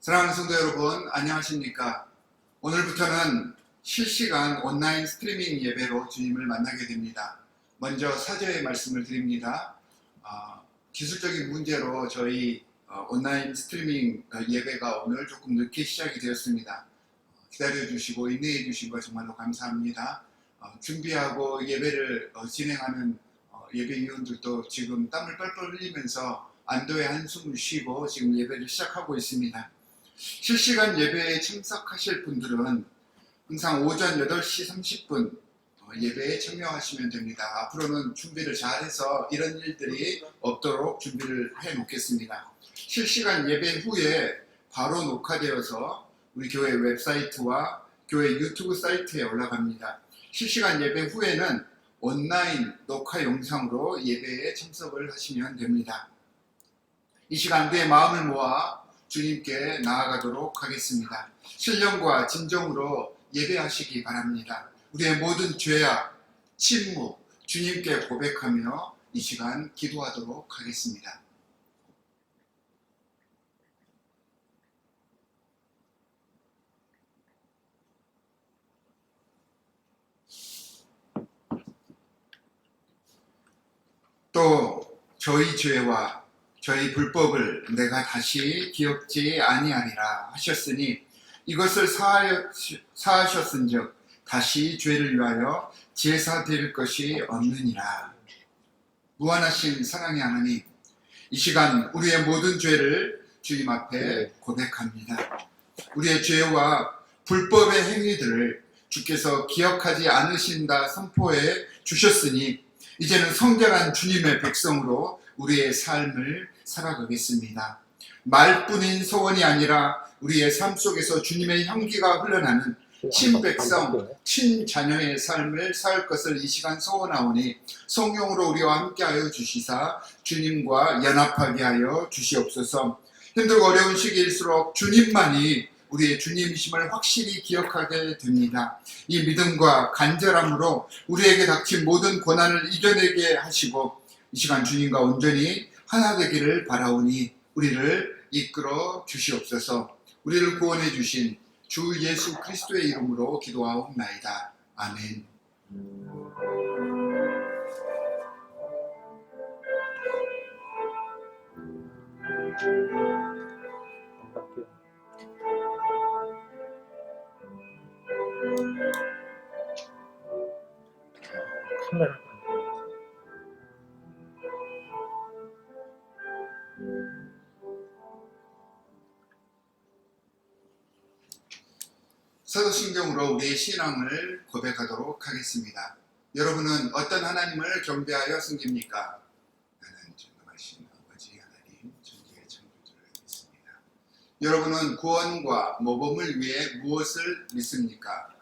사랑하는 성도 여러분, 안녕하십니까? 오늘부터는 실시간 온라인 스트리밍 예배로 주님을 만나게 됩니다. 먼저 사죄의 말씀을 드립니다. 기술적인 문제로 저희 온라인 스트리밍 예배가 오늘 조금 늦게 시작이 되었습니다. 기다려주시고 인내해 주신 것 정말로 감사합니다. 준비하고 예배를 진행하는 예배위원들도 지금 땀을 뻘뻘 흘리면서 안도의 한숨을 쉬고 지금 예배를 시작하고 있습니다. 실시간 예배에 참석하실 분들은 항상 오전 8시 30분 예배에 참여하시면 됩니다. 앞으로는 준비를 잘해서 이런 일들이 없도록 준비를 해 놓겠습니다. 실시간 예배 후에 바로 녹화되어서 우리 교회 웹사이트와 교회 유튜브 사이트에 올라갑니다. 실시간 예배 후에는 온라인 녹화 영상으로 예배에 참석을 하시면 됩니다. 이 시간 우리의 마음을 모아 주님께 나아가도록 하겠습니다. 신령과 진정으로 예배하시기 바랍니다. 우리의 모든 죄악, 침묵, 주님께 고백하며 이 시간 기도하도록 하겠습니다. 또 저희 죄와 저희 불법을 내가 다시 기억지 아니하리라 하셨으니 이것을 사하셨은즉 다시 죄를 위하여 제사 드릴 것이 없느니라. 무한하신 사랑의 하나님, 이 시간 우리의 모든 죄를 주님 앞에 고백합니다. 우리의 죄와 불법의 행위들을 주께서 기억하지 않으신다 선포해 주셨으니 이제는 성결한 주님의 백성으로 우리의 삶을 살아가겠습니다. 말뿐인 소원이 아니라 우리의 삶 속에서 주님의 향기가 흘러나는 친백성, 친자녀의 삶을 살 것을 이 시간 소원하오니 성령으로 우리와 함께하여 주시사 주님과 연합하게 하여 주시옵소서. 힘들고 어려운 시기일수록 주님만이 우리의 주님이심을 확실히 기억하게 됩니다. 이 믿음과 간절함으로 우리에게 닥친 모든 고난을 이겨내게 하시고 이 시간 주님과 온전히 하나 되기를 바라오니 우리를 이끌어 주시옵소서. 우리를 구원해 주신 주 예수 그리스도의 이름으로 기도하옵나이다. 아멘. 카메라. 사도신경으로 우리의 신앙을 고백하도록 하겠습니다. 여러분은 어떤 하나님을 경배하여 섬깁니까? 나는 전능하신 아버지 하나님, 천지의 창조주를 믿습니다. 여러분은 구원과 모범을 위해 무엇을 믿습니까?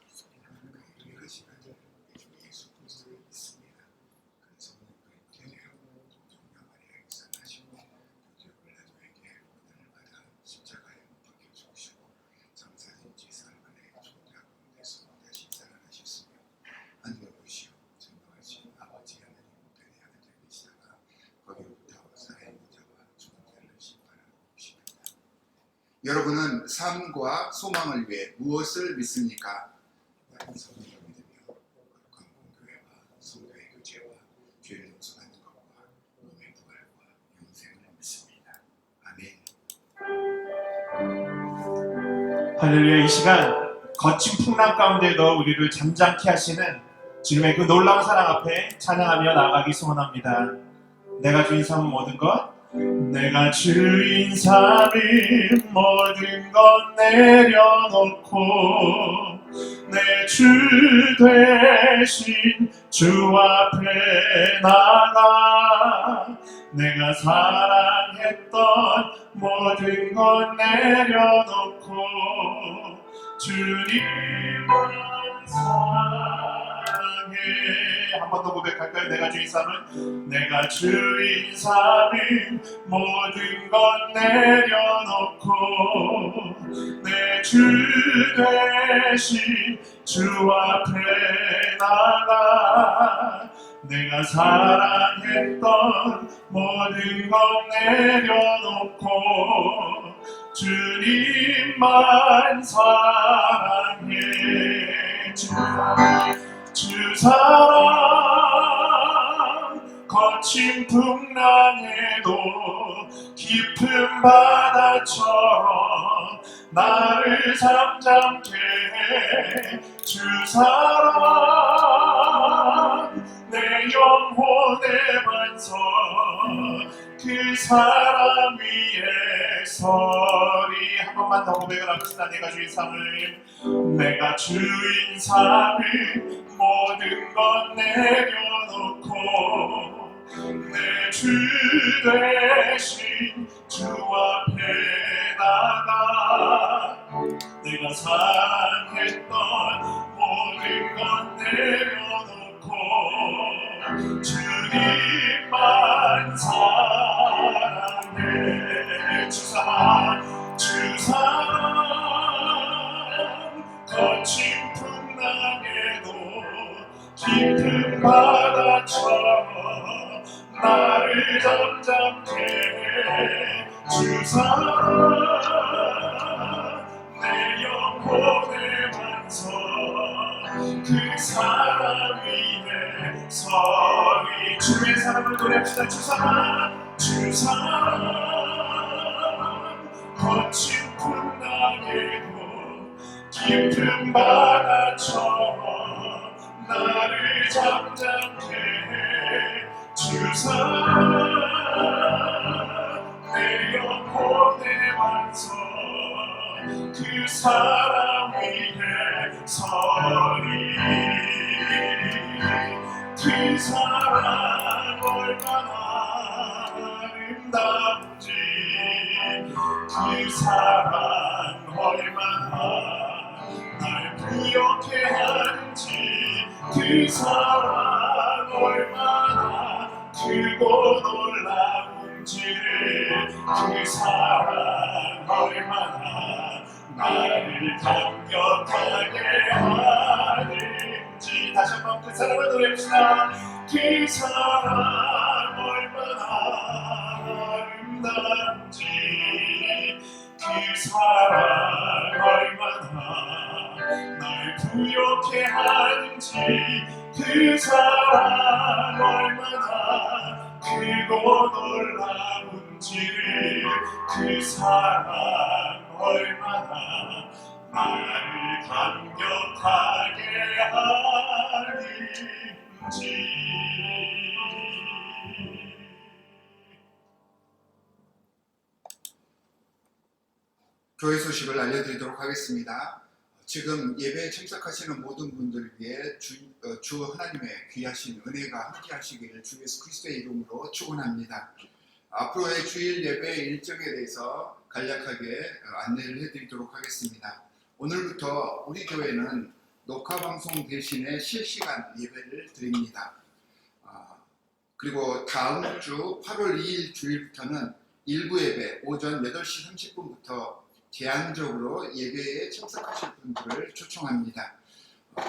여러분은 삶과 소망을 위해 무엇을 믿습니까? 성령을 믿으며 거룩한 공교회와 성도의 교제와 죄를 용서받는 것과 몸의 부활과 영생을 믿습니다. 아멘. 할렐루야. 이 시간 거친 풍랑 가운데도 우리를 잠잠케 하시는 주님의 그 놀라운 사랑 앞에 찬양하며 나아가기 소원합니다. 내가 주인 삼은 모든 것, 내가 주인 삼은 모든 것 내려놓고 내 주 되신 주 앞에 나가 내가 사랑했던 모든 것 내려놓고 주님만 사랑해. 한 번 더 고백할까요? 내가 주인 삼은, 내가 주인 삼은 모든 것 내려놓고 내 주 되신 주 앞에 나가 내가 사랑했던 모든 것 내려놓고 주님 주님만 사랑해. 주 사랑 거친 풍랑에도 깊은 바다처럼 나를 잠잠케 해. 주 사랑 내 영혼의 반석, 그 사랑 위에 서리. 한 번만 더 고백을 합시다. 내가 주인 삶을, 내가 주인 삶을 모든 것 내려놓고 내 주 대신 주 앞에 나가 내가 사랑했던 모든 것 내려놓고 주님만 사랑해. 주 사랑 거친 풍랑에도 깊은 바다처럼 나를 잠잠케 해. 주 사랑 내 영혼의 반석, 그 사랑 위에 서리. 주의 사랑을 노래합시다. 주 사랑 거친 풍랑에도 깊은 바다처럼 나를 잠잠케 해. 주 사랑 내 영혼의 반석, 그 사랑 위에 서리. 그 사랑 얼마나 아름다운지, 그 사랑 얼마나 날 부욕해 하는지, 그 사랑 얼마나 크고 놀라운지를, 그 사랑 얼마나 나를 감격하게 하는지. 다시 한번 그 사랑을 노래합시다. 그 사랑 얼마나 아름다운지, 그 사랑 얼마나 날 부욕해 하는지, 그 사랑 얼마나 크고 놀라운지를, 그 사랑 얼마나 나를 감격하게 하는지. 교회 소식을 알려드리도록 하겠습니다. 지금 예배에 참석하시는 모든 분들 위해 주 하나님의 귀하신 은혜가 함께 하시기를 주 예수 그리스도의 이름으로 축원합니다. 앞으로의 주일 예배 일정에 대해서 간략하게 안내를 해드리도록 하겠습니다. 오늘부터 우리 교회는 녹화 방송 대신에 실시간 예배를 드립니다. 그리고 다음 주 8월 2일 주일부터는 일부 예배 오전 8시 30분부터 제한적으로 예배에 참석하실 분들을 초청합니다.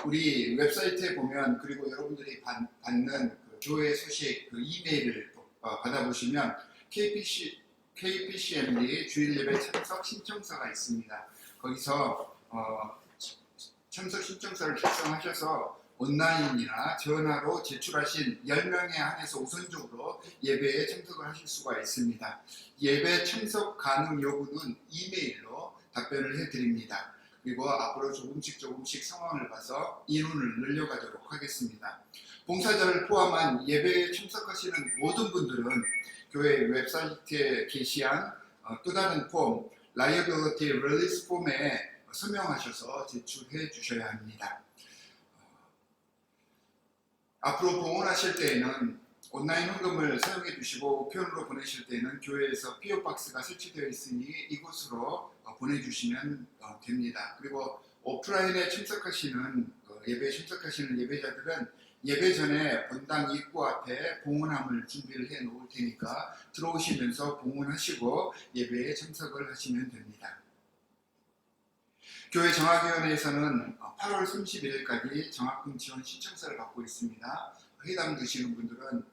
우리 웹사이트에 보면, 그리고 여러분들이 받는 그 교회 소식 그 이메일을 받아보시면 KPCMD 주일 예배 참석 신청서가 있습니다. 거기서 참석 신청서를 작성하셔서 온라인이나 전화로 제출하신 10명에 한해서 우선적으로 예배에 참석을 하실 수가 있습니다. 예배 참석 가능 여부는 이메일로 답변을 해드립니다. 그리고 앞으로 조금씩 상황을 봐서 인원을 늘려가도록 하겠습니다. 봉사자를 포함한 예배에 참석하시는 모든 분들은 교회 웹사이트에 게시한 또 다른 폼, Liability Release 폼에 서명하셔서 제출해 주셔야 합니다. 앞으로 봉헌하실 때에는 온라인 헌금을 사용해 주시고 우편으로 보내실 때는 교회에서 PO박스가 설치되어 있으니 이곳으로 보내주시면 됩니다. 그리고 오프라인에 참석하시는 예배에 참석하시는 예배자들은 예배 전에 본당 입구 앞에 봉헌함을 준비를 해 놓을 테니까 들어오시면서 봉헌하시고 예배에 참석을 하시면 됩니다. 교회 정학위원회에서는 8월 31일까지 정학금 지원 신청서를 받고 있습니다. 회당 드시는 분들은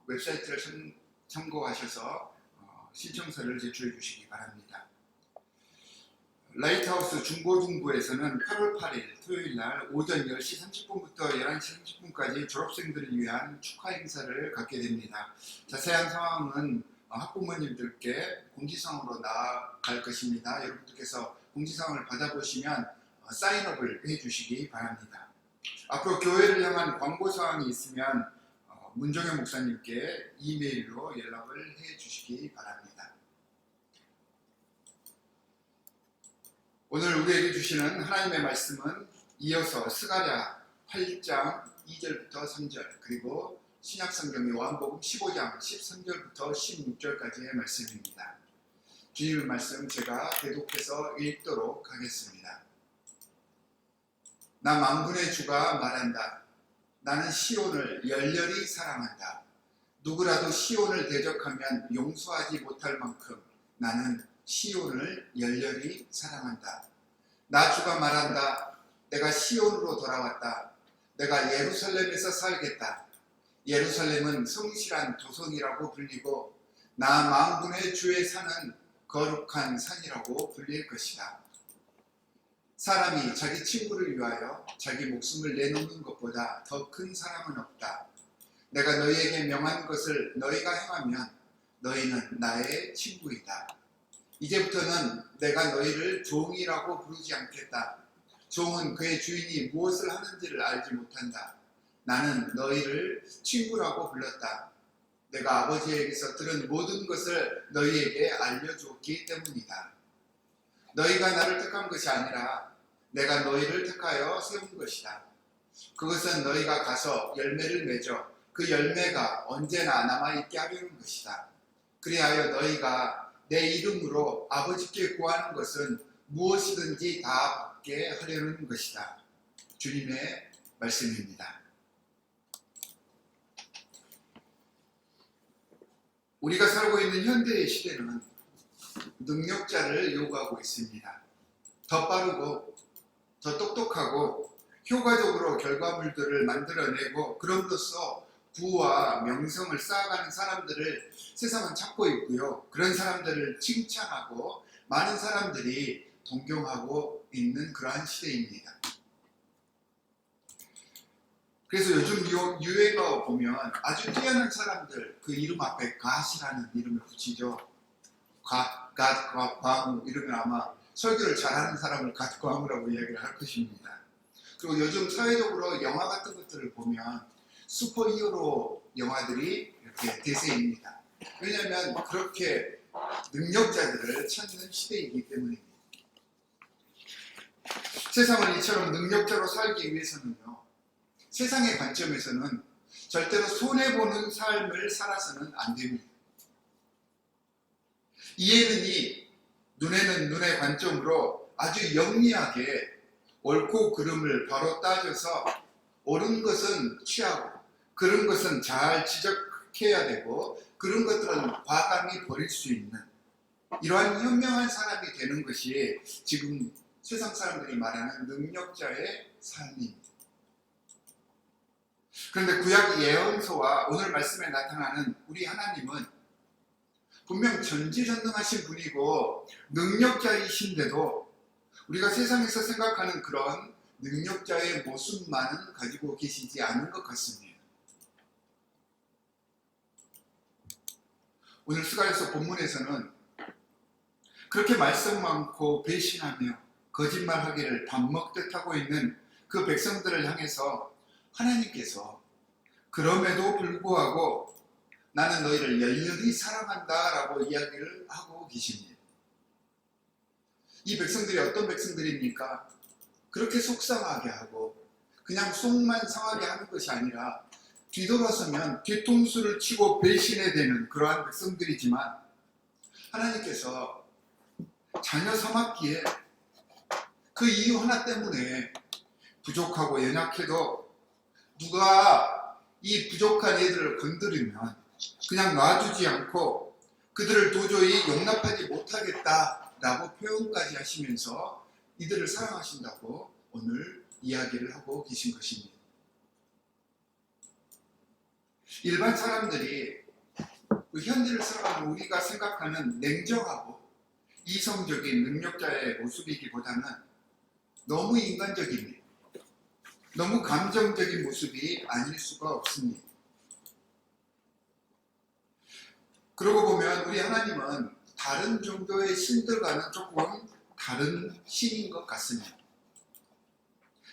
웹사이트를 참고하셔서 신청서를 제출해 주시기 바랍니다. 라이트하우스 중고등부에서는 8월 8일 토요일 날 오전 10시 30분부터 11시 30분까지 졸업생들을 위한 축하 행사를 갖게 됩니다. 자세한 상황은 학부모님들께 공지사항으로 나아갈 것입니다. 여러분들께서 공지사항을 받아보시면 사인업을 해주시기 바랍니다. 앞으로 교회를 향한 광고사항이 있으면 문정현 목사님께 이메일로 연락을 해주시기 바랍니다. 오늘 우리에게 주시는 하나님의 말씀은 이어서 스가랴 8장 2절부터 3절 그리고 신약성경 요한복음 15장 13절부터 16절까지의 말씀입니다. 주님의 말씀 제가 대독해서 읽도록 하겠습니다. 나 만군의 주가 말한다. 나는 시온을 열렬히 사랑한다. 누구라도 시온을 대적하면 용서하지 못할 만큼 나는 시온을 열렬히 사랑한다. 나 주가 말한다. 내가 시온으로 돌아왔다. 내가 예루살렘에서 살겠다. 예루살렘은 성실한 도성이라고 불리고 나 만군의 주의 산은 거룩한 산이라고 불릴 것이다. 사람이 자기 친구를 위하여 자기 목숨을 내놓는 것보다 더 큰 사랑은 없다. 내가 너희에게 명한 것을 너희가 행하면 너희는 나의 친구이다. 이제부터는 내가 너희를 종이라고 부르지 않겠다. 종은 그의 주인이 무엇을 하는지를 알지 못한다. 나는 너희를 친구라고 불렀다. 내가 아버지에게서 들은 모든 것을 너희에게 알려주었기 때문이다. 너희가 나를 택한 것이 아니라 내가 너희를 택하여 세운 것이다. 그것은 너희가 가서 열매를 맺어 그 열매가 언제나 남아있게 하려는 것이다. 그리하여 너희가 내 이름으로 아버지께 구하는 것은 무엇이든지 다 받게 하려는 것이다. 주님의 말씀입니다. 우리가 살고 있는 현대의 시대는 능력자를 요구하고 있습니다. 더 빠르고 더 똑똑하고 효과적으로 결과물들을 만들어내고 그럼으로써 부와 명성을 쌓아가는 사람들을 세상은 찾고 있고요. 그런 사람들을 칭찬하고 많은 사람들이 동경하고 있는 그러한 시대입니다. 그래서 요즘 유행어 보면 아주 뛰어난 사람들 그 이름 앞에 갓이라는 이름을 붙이죠. 갓, 이러면 아마 설교를 잘하는 사람을 갓과무라고 이야기를 할 것입니다. 그리고 요즘 사회적으로 영화 같은 것들을 보면 슈퍼히어로 영화들이 이렇게 대세입니다. 왜냐하면 그렇게 능력자들을 찾는 시대이기 때문입니다. 세상을 이처럼 능력자로 살기 위해서는요, 세상의 관점에서는 절대로 손해보는 삶을 살아서는 안 됩니다. 이해는 이, 눈에는 눈의 관점으로 아주 영리하게 옳고 그름을 바로 따져서 옳은 것은 취하고 그런 것은 잘 지적해야 되고 그런 것들은 과감히 버릴 수 있는 이러한 현명한 사람이 되는 것이 지금 세상 사람들이 말하는 능력자의 삶입니다. 그런데 구약 예언서와 오늘 말씀에 나타나는 우리 하나님은 분명 전지전능하신 분이고 능력자이신데도 우리가 세상에서 생각하는 그런 능력자의 모습만은 가지고 계시지 않은 것 같습니다. 오늘 스가랴서 본문에서는 그렇게 말씀 많고 배신하며 거짓말하기를 밥 먹듯 하고 있는 그 백성들을 향해서 하나님께서 그럼에도 불구하고 나는 너희를 열렬히 사랑한다 라고 이야기를 하고 계십니다. 이 백성들이 어떤 백성들입니까? 그렇게 속상하게 하고 그냥 속만 상하게 하는 것이 아니라 뒤돌아서면 뒤통수를 치고 배신해 대는 그러한 백성들이지만 하나님께서 자녀 삼았기에 그 이유 하나 때문에 부족하고 연약해도 누가 이 부족한 애들을 건드리면 그냥 놔두지 않고 그들을 도저히 용납하지 못하겠다라고 표현까지 하시면서 이들을 사랑하신다고 오늘 이야기를 하고 계신 것입니다. 일반 사람들이 그 현대를 살아가는 우리가 생각하는 냉정하고 이성적인 능력자의 모습이기보다는 너무 인간적입니다. 너무 감정적인 모습이 아닐 수가 없습니다. 그러고 보면 우리 하나님은 다른 정도의 신들과는 조금 다른 신인 것 같습니다.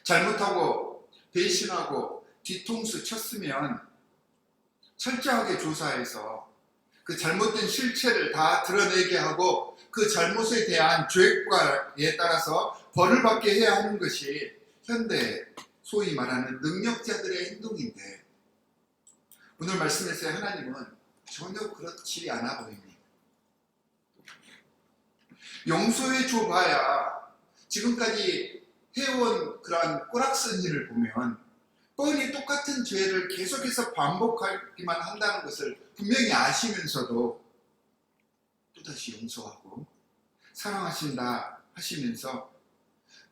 잘못하고 배신하고 뒤통수 쳤으면 철저하게 조사해서 그 잘못된 실체를 다 드러내게 하고 그 잘못에 대한 죄과에 따라서 벌을 받게 해야 하는 것이 현대 소위 말하는 능력자들의 행동인데, 오늘 말씀에서의 하나님은 전혀 그렇지 않아 보입니다. 용서해 줘봐야 지금까지 해온 그러한 꼬락선 일을 보면 뻔히 똑같은 죄를 계속해서 반복하기만 한다는 것을 분명히 아시면서도 또다시 용서하고 사랑하신다 하시면서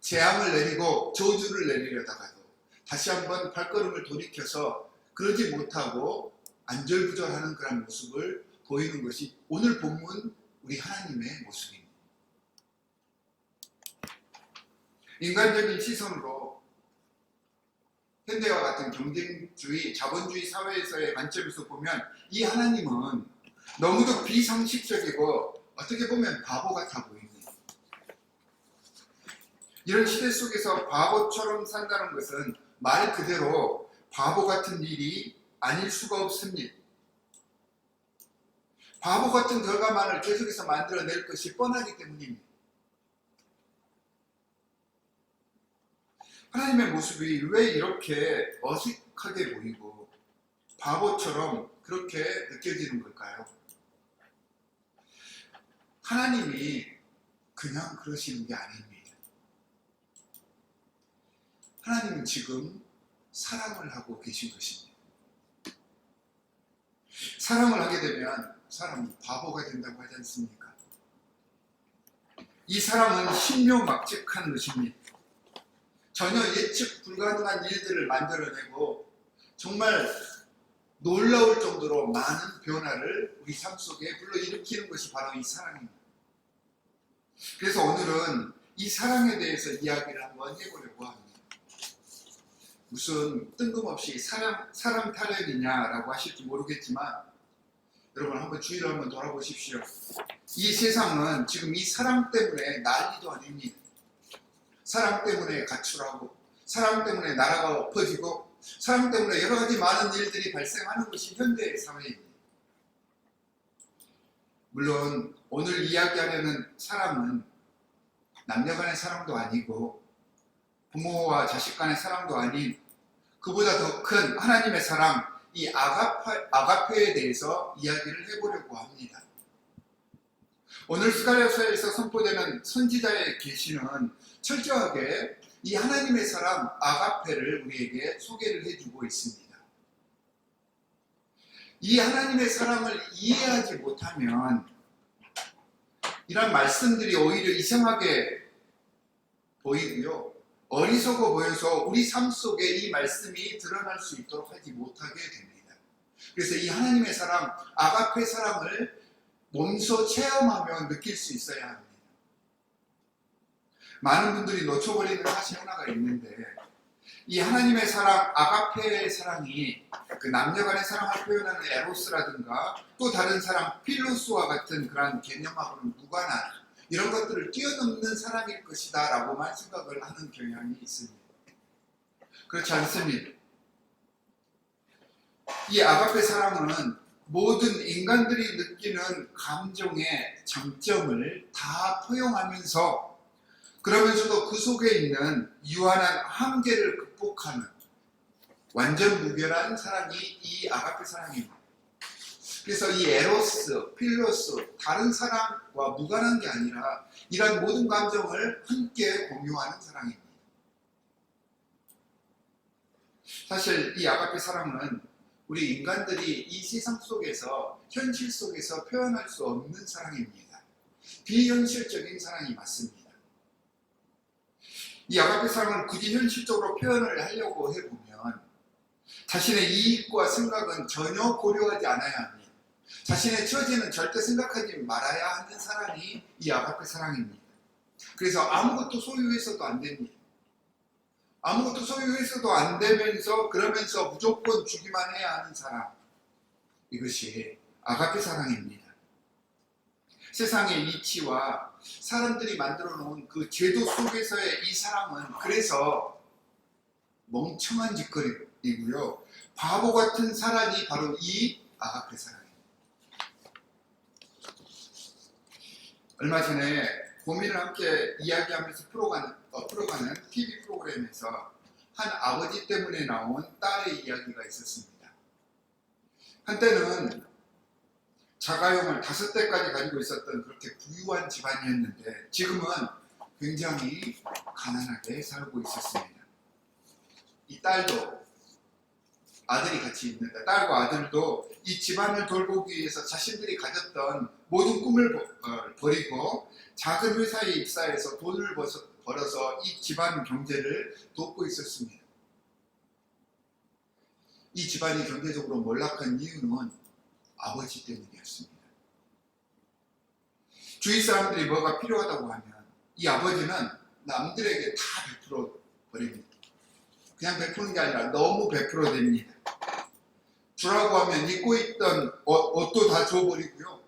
재앙을 내리고 저주를 내리려다가도 다시 한번 발걸음을 돌이켜서 그러지 못하고 안절부절하는 그런 모습을 보이는 것이 오늘 본문 우리 하나님의 모습입니다. 인간적인 시선으로 현대와 같은 경쟁주의, 자본주의 사회에서의 관점에서 보면 이 하나님은 너무도 비상식적이고 어떻게 보면 바보 같아 보입니다. 이런 시대 속에서 바보처럼 산다는 것은 말 그대로 바보 같은 일이 아닐 수가 없습니다. 바보 같은 결과만을 계속해서 만들어낼 것이 뻔하기 때문입니다. 하나님의 모습이 왜 이렇게 어색하게 보이고 바보처럼 그렇게 느껴지는 걸까요? 하나님이 그냥 그러시는 게 아닙니다. 하나님은 지금 사랑을 하고 계신 것입니다. 사랑을 하게 되면 사람은 바보가 된다고 하지 않습니까? 이 사랑은 신묘막측한 것입니다. 전혀 예측 불가능한 일들을 만들어내고 정말 놀라울 정도로 많은 변화를 우리 삶 속에 불러일으키는 것이 바로 이 사랑입니다. 그래서 오늘은 이 사랑에 대해서 이야기를 한번 해보려고 합니다. 무슨 뜬금없이 사랑 타령이냐라고 하실지 모르겠지만 여러분 한번 주위를 한번 돌아보십시오. 이 세상은 지금 이 사랑 때문에 난리도 아닙니다. 사랑 때문에 가출하고 사랑 때문에 나라가 엎어지고 사랑 때문에 여러 가지 많은 일들이 발생하는 것이 현대의 사회입니다. 물론 오늘 이야기하려는 사랑은 남녀 간의 사랑도 아니고 부모와 자식 간의 사랑도 아닌 그보다 더 큰 하나님의 사랑, 이 아가페에 대해서 이야기를 해보려고 합니다. 오늘 스가랴서에서 선포되는 선지자의 계시는 철저하게 이 하나님의 사랑 아가페를 우리에게 소개를 해주고 있습니다. 이 하나님의 사랑을 이해하지 못하면 이런 말씀들이 오히려 이상하게 보이고요, 어리석어 보여서 우리 삶 속에 이 말씀이 드러날 수 있도록 하지 못하게 됩니다. 그래서 이 하나님의 사랑, 아가페 사랑을 몸소 체험하며 느낄 수 있어야 합니다. 많은 분들이 놓쳐버리는 사실 하나가 있는데, 이 하나님의 사랑, 아가페의 사랑이 그 남녀 간의 사랑을 표현하는 에로스라든가 또 다른 사랑, 필로스와 같은 그런 개념하고는 무관한 이런 것들을 뛰어넘는 사랑일 것이다 라고만 생각을 하는 경향이 있습니다. 그렇지 않습니다. 이 아가페 사랑은 모든 인간들이 느끼는 감정의 장점을 다 포용하면서 그러면서도 그 속에 있는 유한한 한계를 극복하는 완전 무결한 사랑이 이 아가페 사랑입니다. 그래서 이 에로스, 필로스, 다른 사랑과 무관한 게 아니라 이런 모든 감정을 함께 공유하는 사랑입니다. 사실 이 아가페 사랑은 우리 인간들이 이 세상 속에서, 현실 속에서 표현할 수 없는 사랑입니다. 비현실적인 사랑이 맞습니다. 이 아가페 사랑을 굳이 현실적으로 표현을 하려고 해보면 자신의 이익과 생각은 전혀 고려하지 않아야 합니다. 자신의 처지는 절대 생각하지 말아야 하는 사랑이 이 아가페 사랑입니다. 그래서 아무것도 소유해서도 안 됩니다. 아무것도 소유해서도 안 되면서 그러면서 무조건 주기만 해야 하는 사랑, 이것이 아가페 사랑입니다. 세상의 이치와 사람들이 만들어 놓은 그 제도 속에서의 이 사랑은 그래서 멍청한 짓거리이고요, 바보 같은 사랑이 바로 이 아가페 사랑입니다. 얼마 전에 고민을 함께 이야기하면서 풀어가는 TV 프로그램에서 한 아버지 때문에 나온 딸의 이야기가 있었습니다. 한때는 자가용을 5대까지 가지고 있었던 그렇게 부유한 집안이었는데 지금은 굉장히 가난하게 살고 있었습니다. 이 딸도, 아들이 같이 있는데 딸과 아들도 이 집안을 돌보기 위해서 자신들이 가졌던 모든 꿈을 버리고 작은 회사에 입사해서 돈을 벌어서 이 집안 경제를 돕고 있었습니다. 이 집안이 경제적으로 몰락한 이유는 아버지 때문이었습니다. 주위 사람들이 뭐가 필요하다고 하면 이 아버지는 남들에게 다 베풀어 버립니다. 그냥 베푸는 게 아니라 너무 베풀어 댑니다. 주라고 하면 입고 있던 옷도 다 줘버리고요,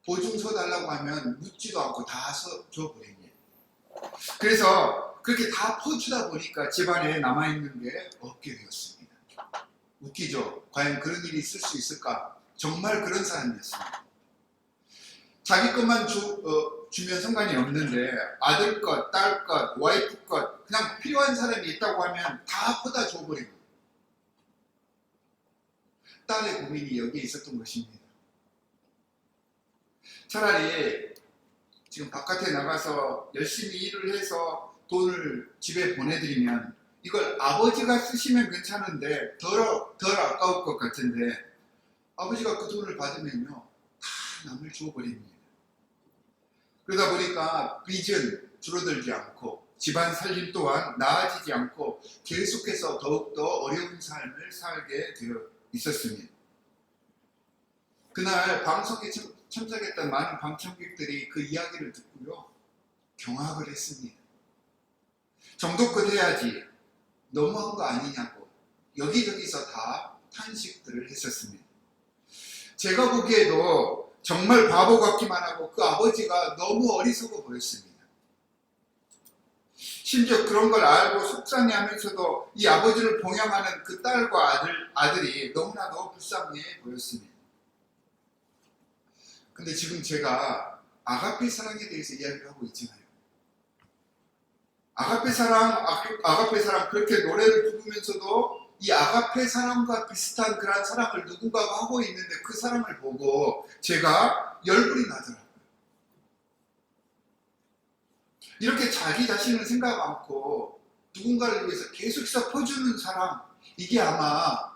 보증서 달라고 하면 묻지도 않고 다 줘버립니다. 그래서 그렇게 다 퍼주다 보니까 집안에 남아있는 게 없게 되었습니다. 웃기죠? 과연 그런 일이 있을 수 있을까? 정말 그런 사람이었습니다. 자기 것만 주면 상관이 없는데 아들 것, 딸 것, 와이프 것, 그냥 필요한 사람이 있다고 하면 다 퍼다 줘버리고, 딸의 고민이 여기에 있었던 것입니다. 차라리 지금 바깥에 나가서 열심히 일을 해서 돈을 집에 보내드리면 이걸 아버지가 쓰시면 괜찮은데 덜 아까울 것 같은데 아버지가 그 돈을 받으면요 다 남을 주어버립니다. 그러다 보니까 빚은 줄어들지 않고 집안 살림 또한 나아지지 않고 계속해서 더욱더 어려운 삶을 살게 되어 있었습니다. 그날 방송에 참석했던 많은 방청객들이 그 이야기를 듣고요 경악을 했습니다. 정도껏 해야지, 너무한 거 아니냐고 여기저기서 다 탄식들을 했었습니다. 제가 보기에도 정말 바보 같기만 하고 그 아버지가 너무 어리석어 보였습니다. 심지어 그런 걸 알고 속상해하면서도 이 아버지를 봉양하는 그 딸과 아들이 너무나도 불쌍해 보였습니다. 근데 지금 제가 아가페 사랑에 대해서 이야기를 하고 있잖아요. 아가페 사랑 그렇게 노래를 부르면서도 이 아가페 사랑과 비슷한 그런 사랑을 누군가가 하고 있는데 그 사랑을 보고 제가 열불이 나더라고요. 이렇게 자기 자신을 생각 않고 누군가를 위해서 계속해서 퍼주는 사랑, 이게 아마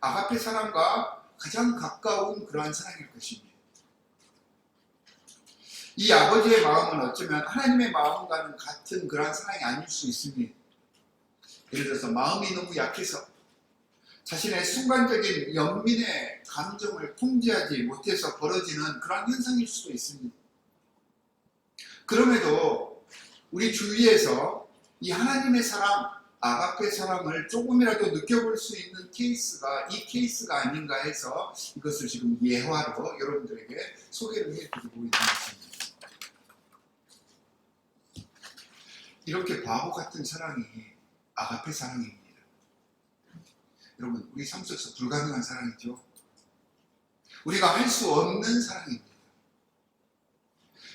아가페 사랑과 가장 가까운 그러한 사랑일 것입니다. 이 아버지의 마음은 어쩌면 하나님의 마음과는 같은 그러한 사랑이 아닐 수 있습니다. 예를 들어서 마음이 너무 약해서 자신의 순간적인 연민의 감정을 통제하지 못해서 벌어지는 그런 현상일 수도 있습니다. 그럼에도 우리 주위에서 이 하나님의 사랑, 아가페 사랑을 조금이라도 느껴볼 수 있는 케이스가 이 케이스가 아닌가 해서 이것을 지금 예화로 여러분들에게 소개를 해드리고 있는 것입니다. 이렇게 바보 같은 사랑이 아가페 사랑입니다. 여러분, 우리 삶 속에서 불가능한 사랑이죠. 우리가 할 수 없는 사랑입니다.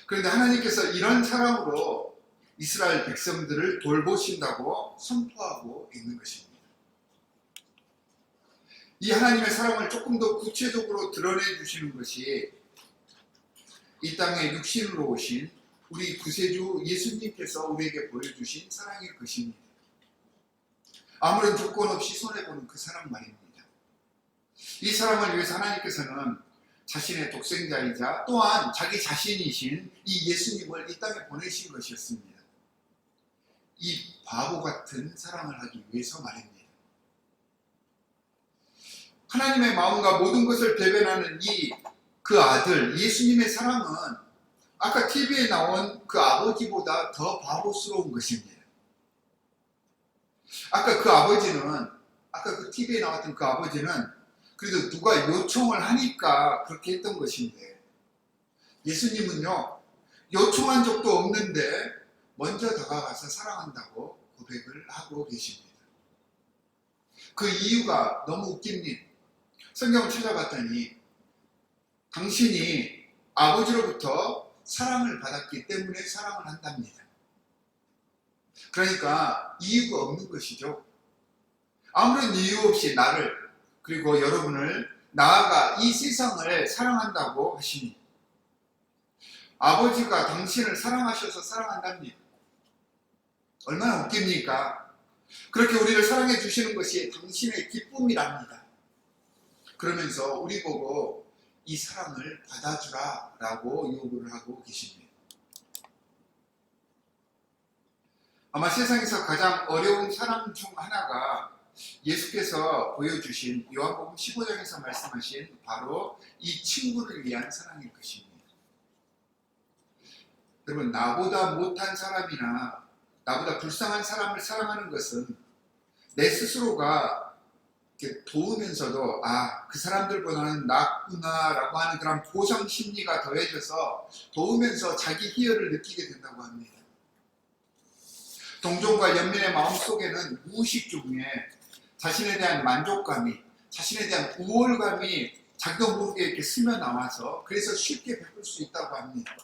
그런데 하나님께서 이런 사랑으로 이스라엘 백성들을 돌보신다고 선포하고 있는 것입니다. 이 하나님의 사랑을 조금 더 구체적으로 드러내 주시는 것이 이 땅에 육신으로 오신 우리 구세주 예수님께서 우리에게 보여주신 사랑일 것입니다. 아무런 조건 없이 손해보는 그 사랑 말입니다. 이 사랑을 위해서 하나님께서는 자신의 독생자이자 또한 자기 자신이신 이 예수님을 이 땅에 보내신 것이었습니다. 이 바보 같은 사랑을 하기 위해서 말입니다. 하나님의 마음과 모든 것을 대변하는 그 아들 예수님의 사랑은 아까 TV에 나온 그 아버지보다 더 바보스러운 것입니다. 아까 그 TV에 나왔던 그 아버지는 그래도 누가 요청을 하니까 그렇게 했던 것인데, 예수님은요, 요청한 적도 없는데 먼저 다가가서 사랑한다고 고백을 하고 계십니다. 그 이유가 너무 웃깁니다. 성경을 찾아봤더니 당신이 아버지로부터 사랑을 받았기 때문에 사랑을 한답니다. 그러니까 이유가 없는 것이죠. 아무런 이유 없이 나를, 그리고 여러분을, 나아가 이 세상을 사랑한다고 하십니다. 아버지가 당신을 사랑하셔서 사랑한답니다. 얼마나 웃깁니까? 그렇게 우리를 사랑해 주시는 것이 당신의 기쁨이랍니다. 그러면서 우리 보고 이 사랑을 받아주라 라고 요구를 하고 계십니다. 아마 세상에서 가장 어려운 사랑 중 하나가 예수께서 보여주신 요한복음 15장에서 말씀하신 바로 이 친구를 위한 사랑일 것입니다. 여러분, 나보다 못한 사람이나 나보다 불쌍한 사람을 사랑하는 것은 내 스스로가 이렇게 도우면서도 그 사람들보다는 낫구나 라고 하는 그런 보상 심리가 더해져서 도우면서 자기 희열을 느끼게 된다고 합니다. 동정과 연민의 마음속에는 무의식 중에 자신에 대한 만족감이, 자신에 대한 우월감이 자기도 모르게 이렇게 스며 나와서 그래서 쉽게 베풀 수 있다고 합니다.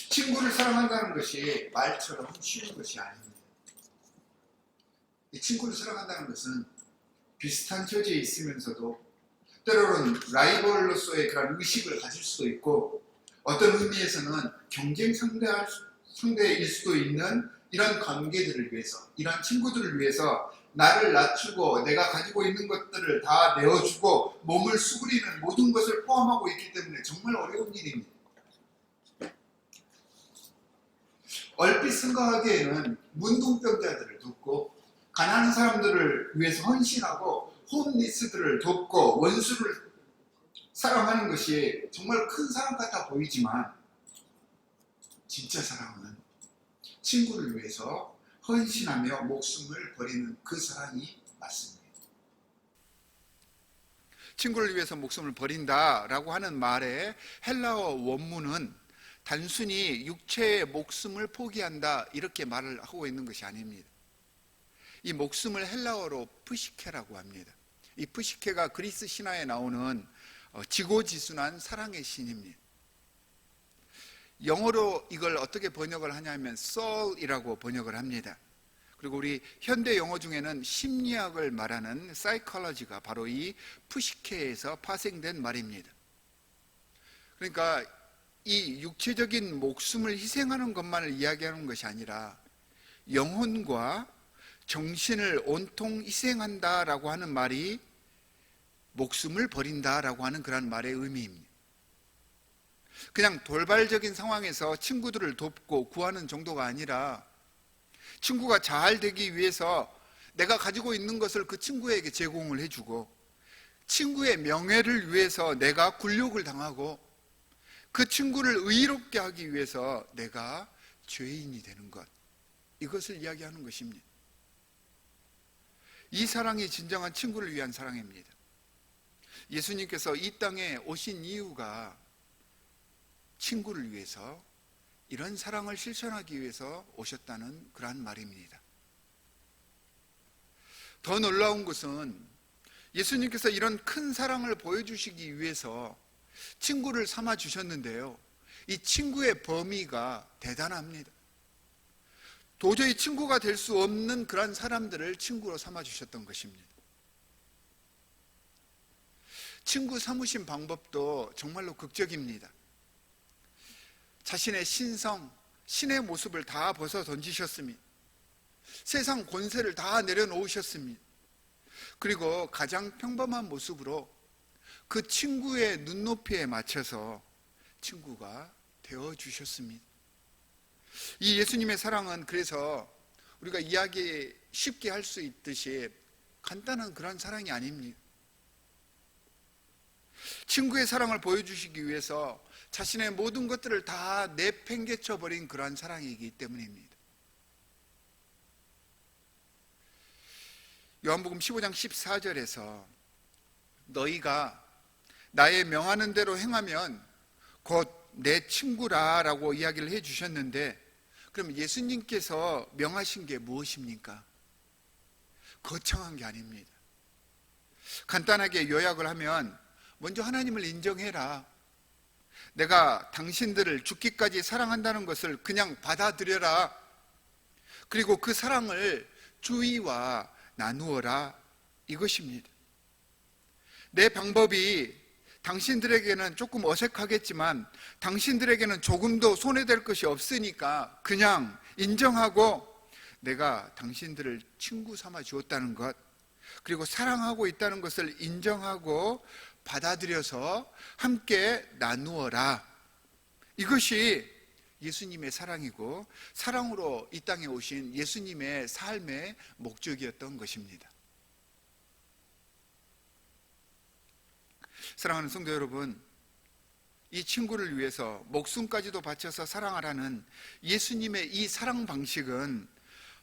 친구를 사랑한다는 것이 말처럼 쉬운 것이 아닙니다. 이 친구를 사랑한다는 것은 비슷한 처지에 있으면서도 때로는 라이벌로서의 그런 의식을 가질 수도 있고, 어떤 의미에서는 경쟁 상대일 수도 있는 이런 관계들을 위해서, 이런 친구들을 위해서 나를 낮추고 내가 가지고 있는 것들을 다 내어주고 몸을 수그리는 모든 것을 포함하고 있기 때문에 정말 어려운 일입니다. 얼핏 생각하기에는 문둥병자들을 돕고 가난한 사람들을 위해서 헌신하고 홈리스들을 돕고 원수를 사랑하는 것이 정말 큰 사랑 같아 보이지만, 진짜 사랑은 친구를 위해서 헌신하며 목숨을 버리는 그 사랑이 맞습니다. 친구를 위해서 목숨을 버린다라고 하는 말의 헬라어 원문은 단순히 육체의 목숨을 포기한다 이렇게 말을 하고 있는 것이 아닙니다. 이 목숨을 헬라어로 푸시케라고 합니다. 이 푸시케가 그리스 신화에 나오는 지고지순한 사랑의 신입니다. 영어로 이걸 어떻게 번역을 하냐면 soul이라고 번역을 합니다. 그리고 우리 현대 영어 중에는 심리학을 말하는 psychology가 바로 이 푸시케에서 파생된 말입니다. 그러니까 이 육체적인 목숨을 희생하는 것만을 이야기하는 것이 아니라 영혼과 정신을 온통 희생한다라고 하는 말이 목숨을 버린다라고 하는 그런 말의 의미입니다. 그냥 돌발적인 상황에서 친구들을 돕고 구하는 정도가 아니라 친구가 잘 되기 위해서 내가 가지고 있는 것을 그 친구에게 제공을 해주고, 친구의 명예를 위해서 내가 굴욕을 당하고, 그 친구를 의롭게 하기 위해서 내가 죄인이 되는 것, 이것을 이야기하는 것입니다. 이 사랑이 진정한 친구를 위한 사랑입니다. 예수님께서 이 땅에 오신 이유가 친구를 위해서, 이런 사랑을 실천하기 위해서 오셨다는 그러한 말입니다. 더 놀라운 것은 예수님께서 이런 큰 사랑을 보여주시기 위해서 친구를 삼아 주셨는데요, 이 친구의 범위가 대단합니다. 도저히 친구가 될 수 없는 그런 사람들을 친구로 삼아 주셨던 것입니다. 친구 삼으신 방법도 정말로 극적입니다. 자신의 신성, 신의 모습을 다 벗어 던지셨습니다. 세상 권세를 다 내려놓으셨습니다. 그리고 가장 평범한 모습으로 그 친구의 눈높이에 맞춰서 친구가 되어주셨습니다. 이 예수님의 사랑은 그래서 우리가 이야기 쉽게 할 수 있듯이 간단한 그런 사랑이 아닙니다. 친구의 사랑을 보여주시기 위해서 자신의 모든 것들을 다 내팽개쳐 버린 그러한 사랑이기 때문입니다. 요한복음 15장 14절에서 너희가 나의 명하는 대로 행하면 곧 내 친구라 라고 이야기를 해 주셨는데, 그럼 예수님께서 명하신 게 무엇입니까? 거창한 게 아닙니다. 간단하게 요약을 하면 먼저 하나님을 인정해라. 내가 당신들을 죽기까지 사랑한다는 것을 그냥 받아들여라. 그리고 그 사랑을 주위와 나누어라. 이것입니다. 내 방법이 당신들에게는 조금 어색하겠지만 당신들에게는 조금도 손해될 것이 없으니까 그냥 인정하고 내가 당신들을 친구 삼아 주었다는 것, 그리고 사랑하고 있다는 것을 인정하고 받아들여서 함께 나누어라. 이것이 예수님의 사랑이고 사랑으로 이 땅에 오신 예수님의 삶의 목적이었던 것입니다. 사랑하는 성도 여러분, 이 친구를 위해서 목숨까지도 바쳐서 사랑하라는 예수님의 이 사랑 방식은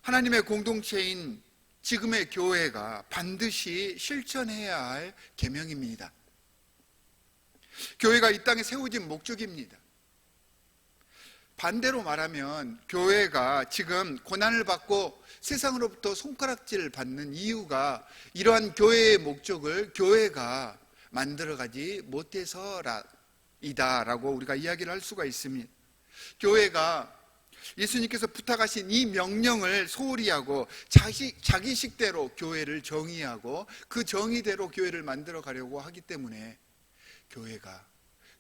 하나님의 공동체인 지금의 교회가 반드시 실천해야 할 계명입니다. 교회가 이 땅에 세워진 목적입니다. 반대로 말하면 교회가 지금 고난을 받고 세상으로부터 손가락질을 받는 이유가 이러한 교회의 목적을 교회가 만들어가지 못해서이다라고 우리가 이야기를 할 수가 있습니다. 교회가 예수님께서 부탁하신 이 명령을 소홀히 하고 자기 식대로 교회를 정의하고 그 정의대로 교회를 만들어 가려고 하기 때문에 교회가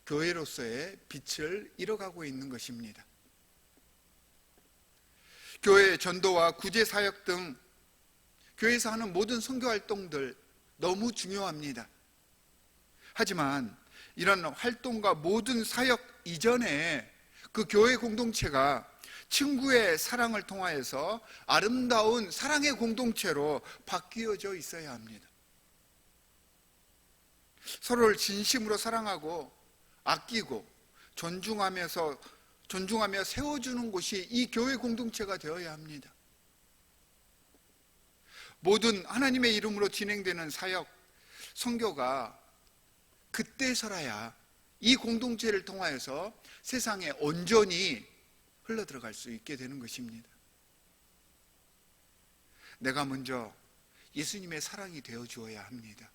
교회로서의 빛을 잃어가고 있는 것입니다. 교회의 전도와 구제 사역 등 교회에서 하는 모든 선교 활동들 너무 중요합니다. 하지만 이런 활동과 모든 사역 이전에 그 교회 공동체가 친구의 사랑을 통하여서 아름다운 사랑의 공동체로 바뀌어져 있어야 합니다. 서로를 진심으로 사랑하고 아끼고 존중하며 세워주는 곳이 이 교회 공동체가 되어야 합니다. 모든 하나님의 이름으로 진행되는 사역, 선교가 그때서라야 이 공동체를 통하여서 세상에 온전히 흘러들어갈 수 있게 되는 것입니다. 내가 먼저 예수님의 사랑이 되어 주어야 합니다.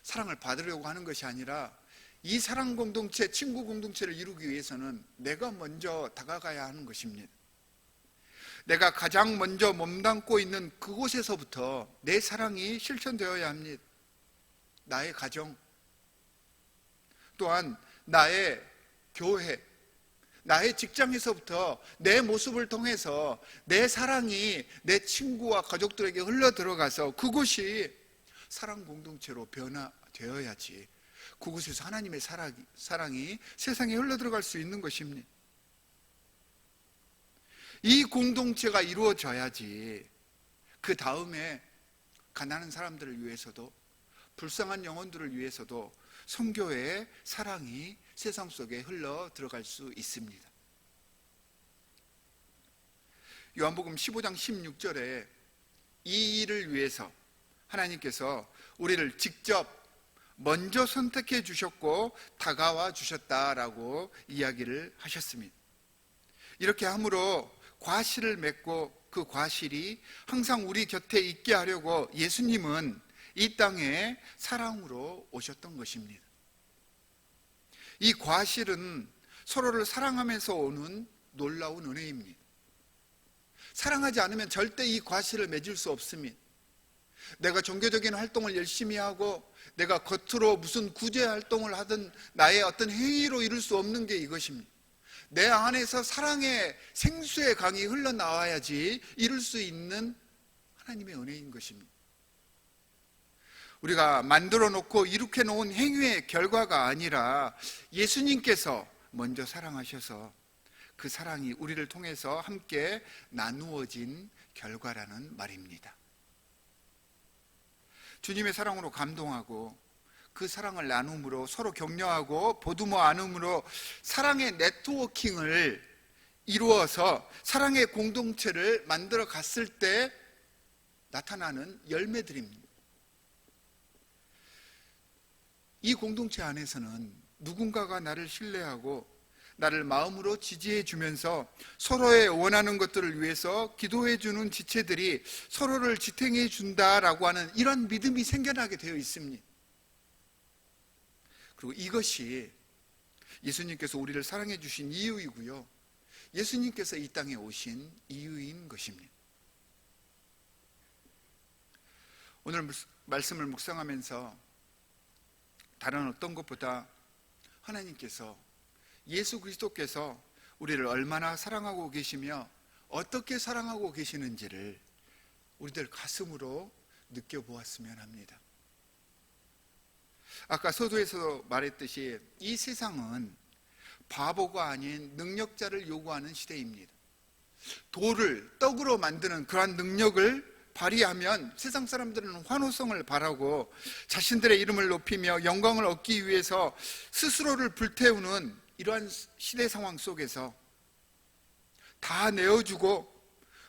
사랑을 받으려고 하는 것이 아니라 이 사랑 공동체, 친구 공동체를 이루기 위해서는 내가 먼저 다가가야 하는 것입니다. 내가 가장 먼저 몸담고 있는 그곳에서부터 내 사랑이 실천되어야 합니다. 나의 가정, 또한 나의 교회, 나의 직장에서부터 내 모습을 통해서 내 사랑이 내 친구와 가족들에게 흘러 들어가서 그곳이 사랑 공동체로 변화되어야지 그곳에서 하나님의 사랑이 세상에 흘러 들어갈 수 있는 것입니다. 이 공동체가 이루어져야지 그 다음에 가난한 사람들을 위해서도 불쌍한 영혼들을 위해서도 선교의 사랑이 세상 속에 흘러 들어갈 수 있습니다. 요한복음 15장 16절에 이 일을 위해서 하나님께서 우리를 직접 먼저 선택해 주셨고 다가와 주셨다라고 이야기를 하셨습니다. 이렇게 함으로 과실을 맺고 그 과실이 항상 우리 곁에 있게 하려고 예수님은 이 땅에 사랑으로 오셨던 것입니다. 이 과실은 서로를 사랑하면서 오는 놀라운 은혜입니다. 사랑하지 않으면 절대 이 과실을 맺을 수 없습니다. 내가 종교적인 활동을 열심히 하고 내가 겉으로 무슨 구제 활동을 하든 나의 어떤 행위로 이룰 수 없는 게 이것입니다. 내 안에서 사랑의 생수의 강이 흘러나와야지 이룰 수 있는 하나님의 은혜인 것입니다. 우리가 만들어 놓고 이룩해 놓은 행위의 결과가 아니라 예수님께서 먼저 사랑하셔서 그 사랑이 우리를 통해서 함께 나누어진 결과라는 말입니다. 주님의 사랑으로 감동하고 그 사랑을 나눔으로 서로 격려하고 보듬어 안음으로 사랑의 네트워킹을 이루어서 사랑의 공동체를 만들어 갔을 때 나타나는 열매들입니다. 이 공동체 안에서는 누군가가 나를 신뢰하고 나를 마음으로 지지해 주면서 서로의 원하는 것들을 위해서 기도해 주는 지체들이 서로를 지탱해 준다라고 하는 이런 믿음이 생겨나게 되어 있습니다. 그리고 이것이 예수님께서 우리를 사랑해 주신 이유이고요, 예수님께서 이 땅에 오신 이유인 것입니다. 오늘 말씀을 묵상하면서 다른 어떤 것보다 하나님께서, 예수 그리스도께서 우리를 얼마나 사랑하고 계시며 어떻게 사랑하고 계시는지를 우리들 가슴으로 느껴보았으면 합니다. 아까 서두에서 말했듯이 이 세상은 바보가 아닌 능력자를 요구하는 시대입니다. 돌을 떡으로 만드는 그러한 능력을 발휘하면 세상 사람들은 환호성을 바라고 자신들의 이름을 높이며 영광을 얻기 위해서 스스로를 불태우는 이러한 시대 상황 속에서 다 내어주고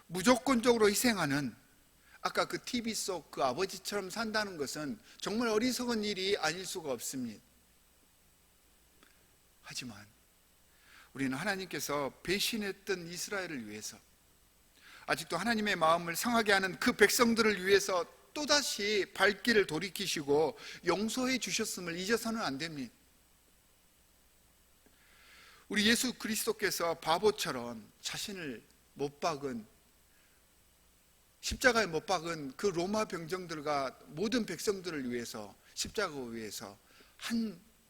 무조건적으로 희생하는, 아까 그 TV 속 그 아버지처럼 산다는 것은 정말 어리석은 일이 아닐 수가 없습니다. 하지만 우리는 하나님께서 배신했던 이스라엘을 위해서, 아직도 하나님의 마음을 상하게 하는 그 백성들을 위해서 또다시 발길을 돌이키시고 용서해 주셨음을 잊어서는 안 됩니다. 우리 예수 그리스도께서 바보처럼 자신을 못 박은, 십자가에 못 박은 그 로마 병정들과 모든 백성들을 위해서, 십자가 위에서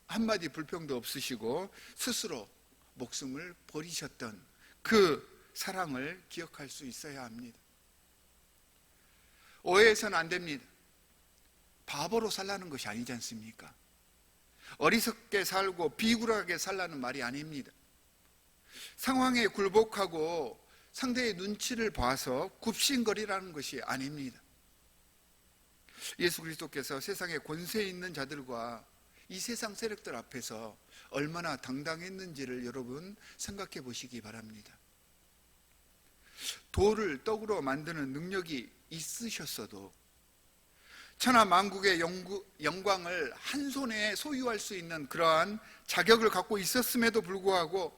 한마디 불평도 없으시고 스스로 목숨을 버리셨던 그 사랑을 기억할 수 있어야 합니다. 오해해서는 안 됩니다. 바보로 살라는 것이 아니지 않습니까? 어리석게 살고 비굴하게 살라는 말이 아닙니다. 상황에 굴복하고 상대의 눈치를 봐서 굽신거리라는 것이 아닙니다. 예수 그리스도께서 세상에 권세 있는 자들과 이 세상 세력들 앞에서 얼마나 당당했는지를 여러분 생각해 보시기 바랍니다. 돌을 떡으로 만드는 능력이 있으셨어도, 천하 만국의 영광을 한 손에 소유할 수 있는 그러한 자격을 갖고 있었음에도 불구하고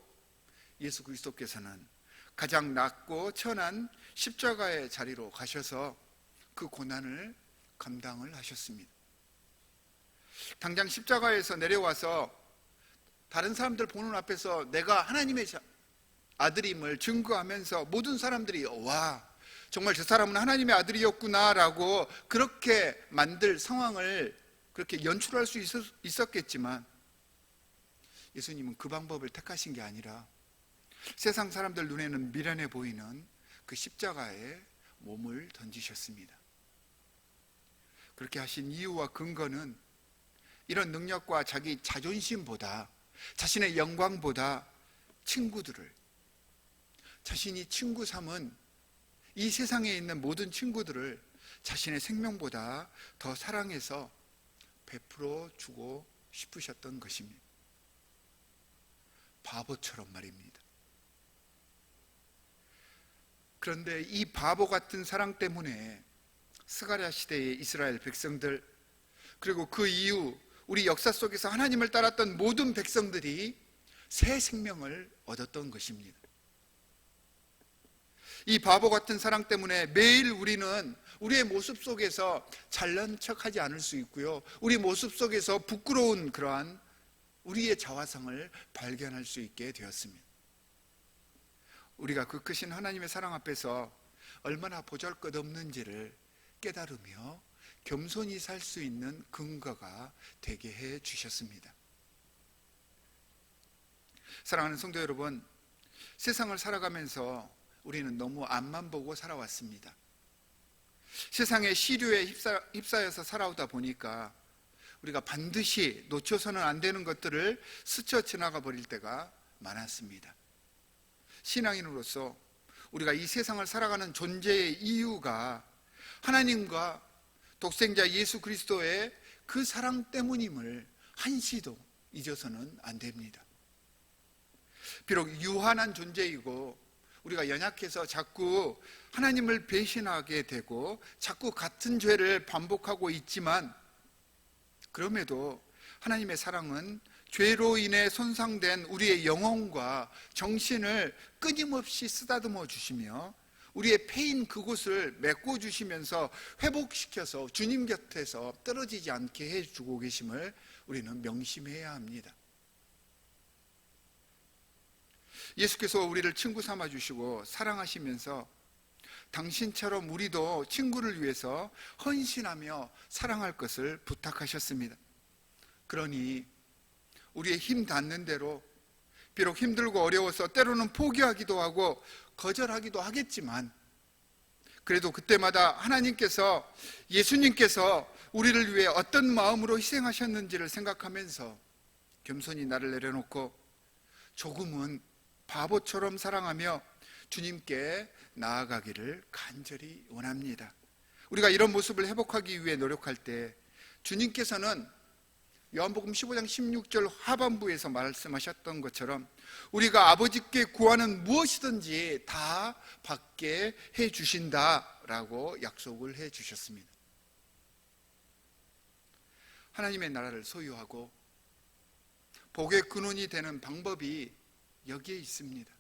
예수 그리스도께서는 가장 낮고 천한 십자가의 자리로 가셔서 그 고난을 감당을 하셨습니다. 당장 십자가에서 내려와서 다른 사람들 보는 앞에서 내가 하나님의 아들임을 증거하면서 모든 사람들이 와, 정말 저 사람은 하나님의 아들이었구나 라고 그렇게 만들 상황을 그렇게 연출할 수 있었겠지만, 예수님은 그 방법을 택하신 게 아니라 세상 사람들 눈에는 미련해 보이는 그 십자가에 몸을 던지셨습니다. 그렇게 하신 이유와 근거는 이런 능력과 자기 자존심보다, 자신의 영광보다 친구들을, 자신이 친구 삼은 이 세상에 있는 모든 친구들을 자신의 생명보다 더 사랑해서 베풀어 주고 싶으셨던 것입니다. 바보처럼 말입니다. 그런데 이 바보 같은 사랑 때문에 스가랴 시대의 이스라엘 백성들, 그리고 그 이후 우리 역사 속에서 하나님을 따랐던 모든 백성들이 새 생명을 얻었던 것입니다. 이 바보 같은 사랑 때문에 매일 우리는 우리의 모습 속에서 잘난 척하지 않을 수 있고요, 우리 모습 속에서 부끄러운 그러한 우리의 자화상을 발견할 수 있게 되었습니다. 우리가 그 크신 하나님의 사랑 앞에서 얼마나 보잘것없는지를 깨달으며 겸손히 살 수 있는 근거가 되게 해 주셨습니다. 사랑하는 성도 여러분, 세상을 살아가면서 우리는 너무 앞만 보고 살아왔습니다. 세상의 시류에 휩싸여서 살아오다 보니까 우리가 반드시 놓쳐서는 안 되는 것들을 스쳐 지나가 버릴 때가 많았습니다. 신앙인으로서 우리가 이 세상을 살아가는 존재의 이유가 하나님과 독생자 예수 그리스도의 그 사랑 때문임을 한시도 잊어서는 안 됩니다. 비록 유한한 존재이고 우리가 연약해서 자꾸 하나님을 배신하게 되고 자꾸 같은 죄를 반복하고 있지만, 그럼에도 하나님의 사랑은 죄로 인해 손상된 우리의 영혼과 정신을 끊임없이 쓰다듬어 주시며 우리의 패인 그곳을 메꿔주시면서 회복시켜서 주님 곁에서 떨어지지 않게 해주고 계심을 우리는 명심해야 합니다. 예수께서 우리를 친구 삼아주시고 사랑하시면서 당신처럼 우리도 친구를 위해서 헌신하며 사랑할 것을 부탁하셨습니다. 그러니 우리의 힘 닿는 대로, 비록 힘들고 어려워서 때로는 포기하기도 하고 거절하기도 하겠지만, 그래도 그때마다 하나님께서, 예수님께서 우리를 위해 어떤 마음으로 희생하셨는지를 생각하면서 겸손히 나를 내려놓고 조금은 바보처럼 사랑하며 주님께 나아가기를 간절히 원합니다. 우리가 이런 모습을 회복하기 위해 노력할 때 주님께서는 요한복음 15장 16절 하반부에서 말씀하셨던 것처럼 우리가 아버지께 구하는 무엇이든지 다 받게 해주신다라고 약속을 해주셨습니다. 하나님의 나라를 소유하고 복의 근원이 되는 방법이 여기에 있습니다.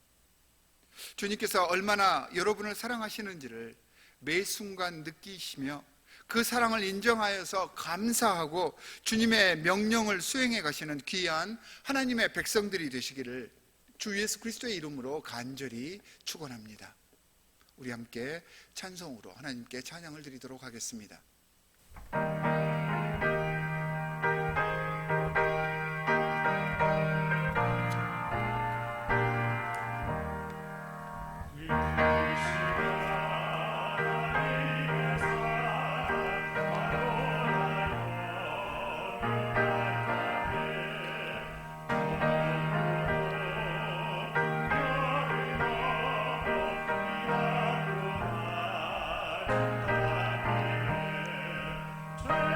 주님께서 얼마나 여러분을 사랑하시는지를 매 순간 느끼시며 그 사랑을 인정하여서 감사하고 주님의 명령을 수행해 가시는 귀한 하나님의 백성들이 되시기를 주 예수 그리스도의 이름으로 간절히 축원합니다. 우리 함께 찬송으로 하나님께 찬양을 드리도록 하겠습니다. 주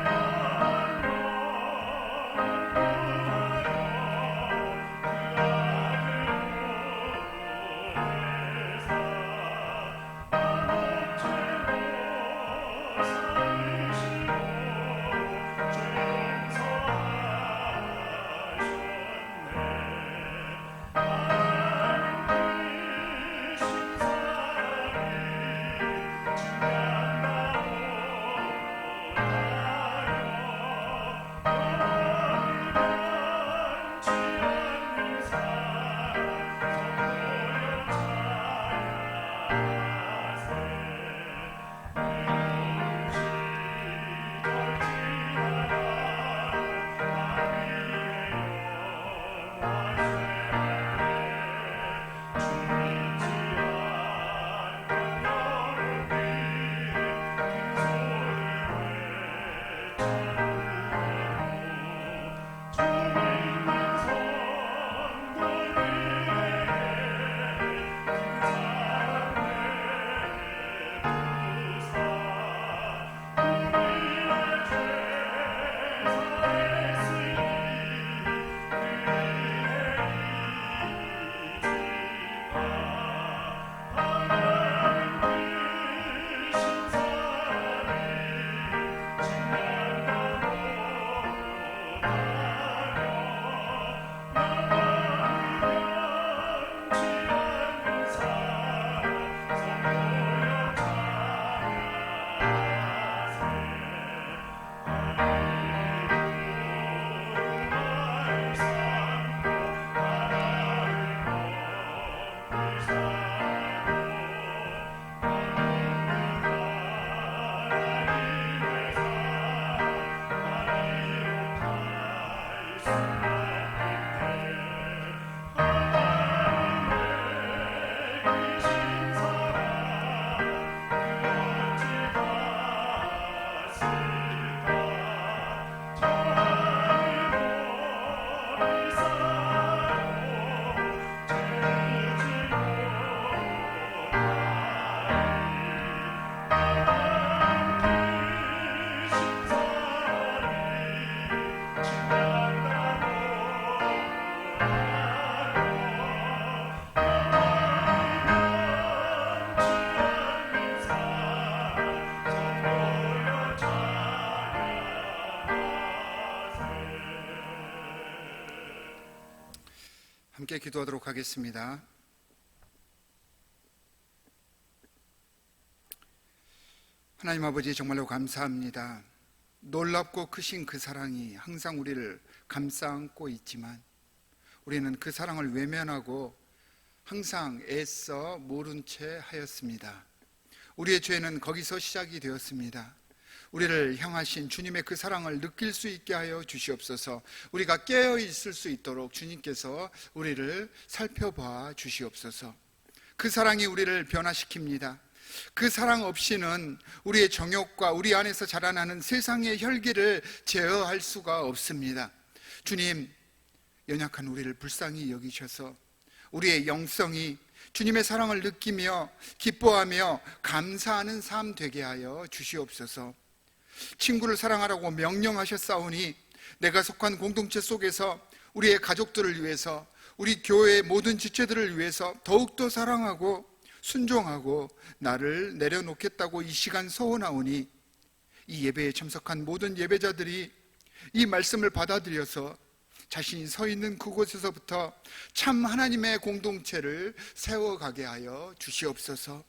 함께 기도하도록 하겠습니다. 하나님 아버지, 정말로 감사합니다. 놀랍고 크신 그 사랑이 항상 우리를 감싸 안고 있지만 우리는 그 사랑을 외면하고 항상 애써 모른 채 하였습니다. 우리의 죄는 거기서 시작이 되었습니다. 우리를 향하신 주님의 그 사랑을 느낄 수 있게 하여 주시옵소서. 우리가 깨어 있을 수 있도록 주님께서 우리를 살펴봐 주시옵소서. 그 사랑이 우리를 변화시킵니다. 그 사랑 없이는 우리의 정욕과 우리 안에서 자라나는 세상의 혈기를 제어할 수가 없습니다. 주님, 연약한 우리를 불쌍히 여기셔서 우리의 영성이 주님의 사랑을 느끼며 기뻐하며 감사하는 삶 되게 하여 주시옵소서. 친구를 사랑하라고 명령하셨사오니 내가 속한 공동체 속에서 우리의 가족들을 위해서, 우리 교회의 모든 지체들을 위해서 더욱더 사랑하고 순종하고 나를 내려놓겠다고 이 시간 서원하오니 이 예배에 참석한 모든 예배자들이 이 말씀을 받아들여서 자신이 서 있는 그곳에서부터 참 하나님의 공동체를 세워가게 하여 주시옵소서.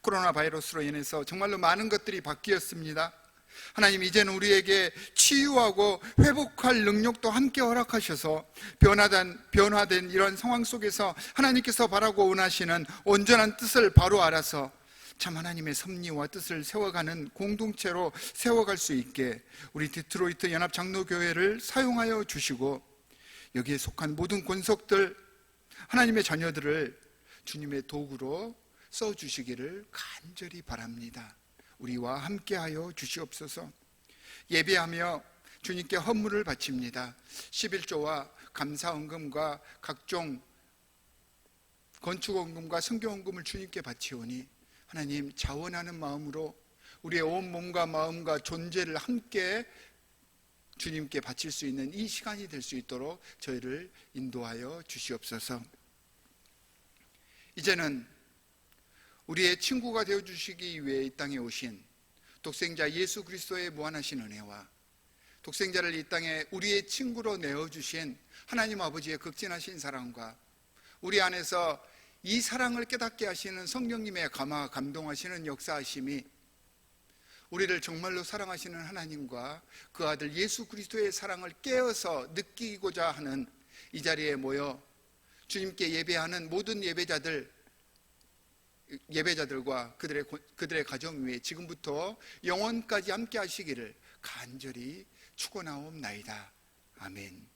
코로나 바이러스로 인해서 정말로 많은 것들이 바뀌었습니다. 하나님, 이제는 우리에게 치유하고 회복할 능력도 함께 허락하셔서 변화된 이런 상황 속에서 하나님께서 바라고 원하시는 온전한 뜻을 바로 알아서 참 하나님의 섭리와 뜻을 세워가는 공동체로 세워갈 수 있게 우리 디트로이트 연합장로교회를 사용하여 주시고 여기에 속한 모든 권속들, 하나님의 자녀들을 주님의 도구로 써주시기를 간절히 바랍니다. 우리와 함께하여 주시옵소서. 예배하며 주님께 헌물을 바칩니다. 11조와 감사헌금과 각종 건축헌금과 성경헌금을 주님께 바치오니 하나님, 자원하는 마음으로 우리의 온 몸과 마음과 존재를 함께 주님께 바칠 수 있는 이 시간이 될 수 있도록 저희를 인도하여 주시옵소서. 이제는 우리의 친구가 되어주시기 위해 이 땅에 오신 독생자 예수 그리스도의 무한하신 은혜와 독생자를 이 땅에 우리의 친구로 내어주신 하나님 아버지의 극진하신 사랑과 우리 안에서 이 사랑을 깨닫게 하시는 성령님의 감동하시는 역사하심이 우리를 정말로 사랑하시는 하나님과 그 아들 예수 그리스도의 사랑을 깨어서 느끼고자 하는 이 자리에 모여 주님께 예배하는 모든 예배자들과 그들의 가정 위에 지금부터 영원까지 함께 하시기를 간절히 축원하옵나이다. 아멘.